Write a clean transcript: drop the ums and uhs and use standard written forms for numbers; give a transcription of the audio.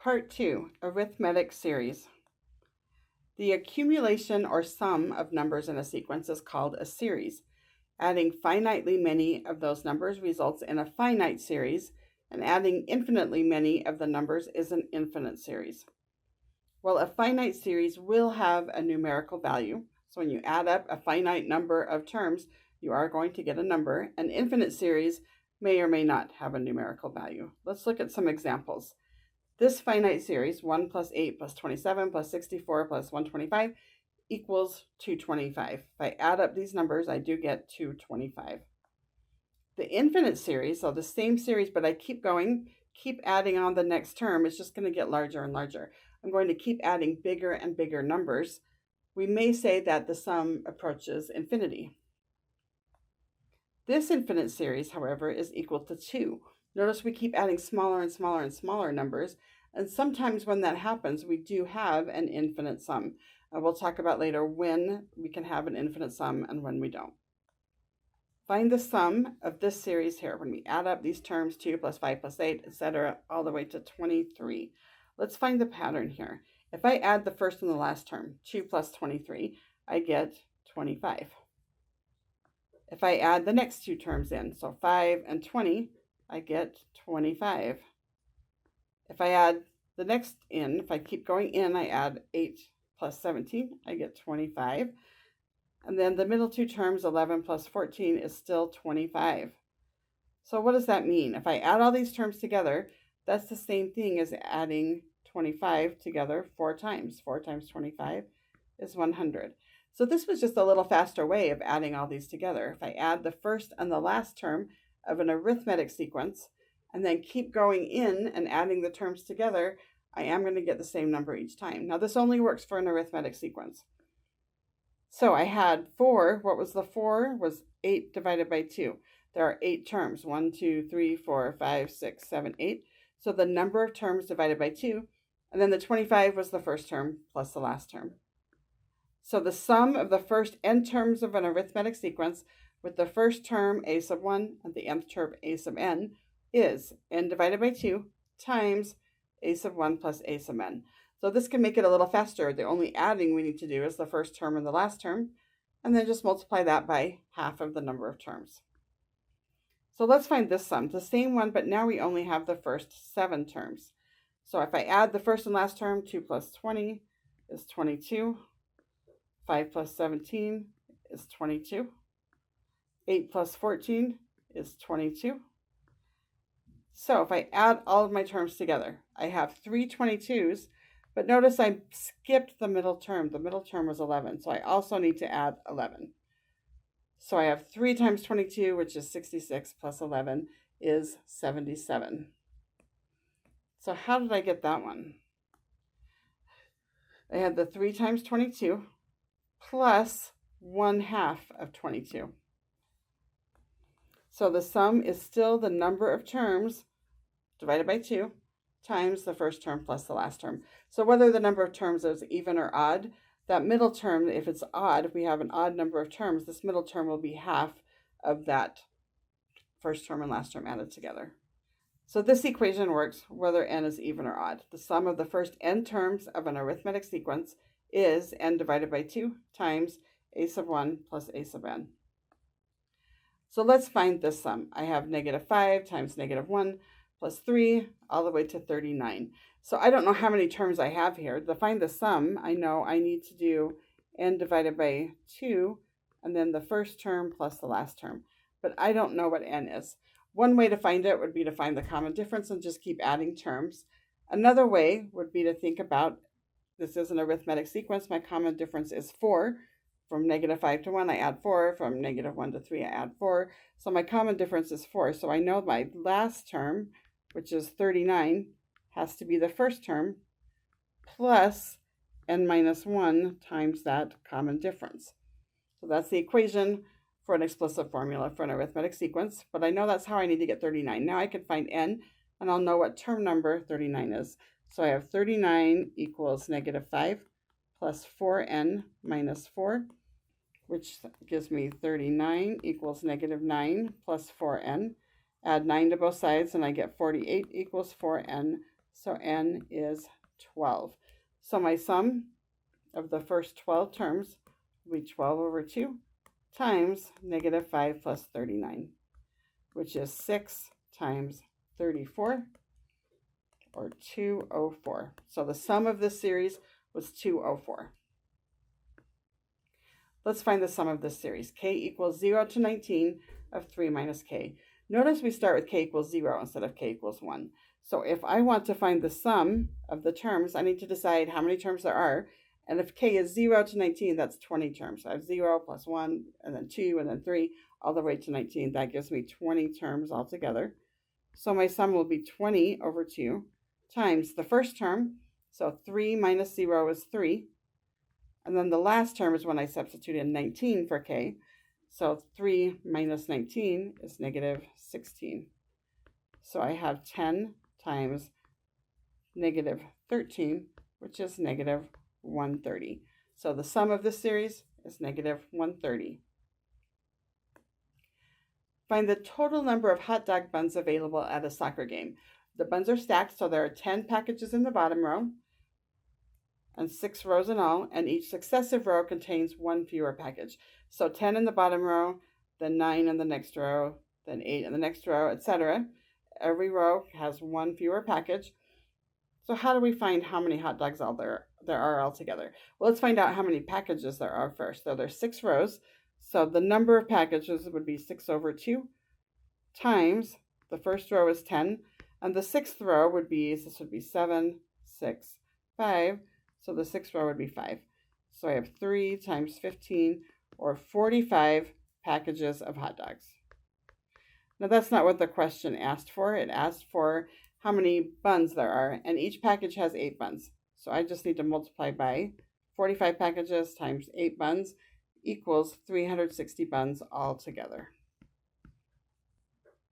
Part 2, Arithmetic Series. The accumulation or sum of numbers in a sequence is called a series. Adding finitely many of those numbers results in a finite series, and adding infinitely many of the numbers is an infinite series. Well, a finite series will have a numerical value. So when you add up a finite number of terms, you are going to get a number. An infinite series may or may not have a numerical value. Let's look at some examples. This finite series, 1 plus 8 plus 27 plus 64 plus 125, equals 225. If I add up these numbers, I do get 225. The infinite series, so the same series, but I keep going, keep adding on the next term, it's just going to get larger and larger. I'm going to keep adding bigger and bigger numbers. We may say that the sum approaches infinity. This infinite series, however, is equal to 2. Notice we keep adding smaller and smaller and smaller numbers, and sometimes when that happens, we do have an infinite sum. We'll talk about later when we can have an infinite sum and when we don't. Find the sum of this series here when we add up these terms, 2 plus 5 plus 8, etc., all the way to 23. Let's find the pattern here. If I add the first and the last term, 2 plus 23, I get 25. If I add the next two terms in, so 5 and 20, I get 25. If I add the next in, if I keep going in, I add 8 plus 17, I get 25. And then the middle two terms, 11 plus 14, is still 25. So what does that mean? If I add all these terms together, that's the same thing as adding 25 together 4 times. 4 times 25 is 100. So this was just a little faster way of adding all these together. If I add the first and the last term of an arithmetic sequence, and then keep going in and adding the terms together, I am going to get the same number each time. Now this only works for an arithmetic sequence. So I had 4. What was the 4? Was 8 divided by 2. There are 8 terms. 1, 2, 3, 4, 5, 6, 7, 8. So the number of terms divided by 2. And then the 25 was the first term plus the last term. So the sum of the first n terms of an arithmetic sequence with the first term a sub 1 and the nth term a sub n is n divided by 2 times a sub 1 plus a sub n. So this can make it a little faster. The only adding we need to do is the first term and the last term, and then just multiply that by half of the number of terms. So let's find this sum, the same one, but now we only have the first 7 terms. So if I add the first and last term, 2 plus 20 is 22. 5 plus 17 is 22. 8 plus 14 is 22. So if I add all of my terms together, I have 3 22s, but notice I skipped the middle term. The middle term was 11, so I also need to add 11. So I have 3 times 22, which is 66, plus 11 is 77. So how did I get that one? I had the 3 times 22 plus 1/2 of 22. So the sum is still the number of terms divided by 2 times the first term plus the last term. So whether the number of terms is even or odd, that middle term, if it's odd, if we have an odd number of terms, this middle term will be half of that first term and last term added together. So this equation works whether n is even or odd. The sum of the first n terms of an arithmetic sequence is n divided by 2 times a sub 1 plus a sub n. So let's find this sum. I have -5 times -1 plus 3 all the way to 39. So I don't know how many terms I have here. To find the sum, I know I need to do n divided by 2 and then the first term plus the last term. But I don't know what n is. One way to find it would be to find the common difference and just keep adding terms. Another way would be to think about, this is an arithmetic sequence, my common difference is 4. From -5 to 1, I add 4. From -1 to 3, I add 4. So my common difference is 4. So I know my last term, which is 39, has to be the first term plus n minus 1 times that common difference. So that's the equation for an explicit formula for an arithmetic sequence. But I know that's how I need to get 39. Now I can find n, and I'll know what term number 39 is. So I have 39 equals -5 plus 4n minus 4, which gives me 39 equals -9 plus 4n. Add 9 to both sides, and I get 48 equals 4n So n is 12. So my sum of the first 12 terms will be 12 over 2 times negative 5 plus 39, which is 6 times 34, or 204. So the sum of this series was 204. Let's find the sum of this series. K equals 0 to 19 of 3 minus k. Notice we start with k equals 0 instead of k equals 1. So if I want to find the sum of the terms, I need to decide how many terms there are. And if k is 0 to 19, that's 20 terms. So I have 0 plus 1, and then 2, and then 3, all the way to 19. That gives me 20 terms altogether. So my sum will be 20 over 2 times the first term. So 3 minus 0 is 3. And then the last term is when I substitute in 19 for k. So 3 minus 19 is negative 16. So I have 10 times negative 13, which is negative 130. So the sum of this series is negative 130. Find the total number of hot dog buns available at a soccer game. The buns are stacked, so there are 10 packages in the bottom row and 6 rows in all, and each successive row contains one fewer package. So 10 in the bottom row, then 9 in the next row, then 8 in the next row, etc. Every row has one fewer package. So how do we find how many hot dogs there are altogether? Well, let's find out how many packages there are first. So there's 6 rows. So the number of packages would be 6 over 2 times the first row is 10. And the sixth row would be, this would be 7, 6, 5. So the sixth row would be 5. So I have 3 times 15, or 45 packages of hot dogs. Now that's not what the question asked for. It asked for how many buns there are, and each package has 8 buns. So I just need to multiply by 45 packages times 8 buns equals 360 buns altogether.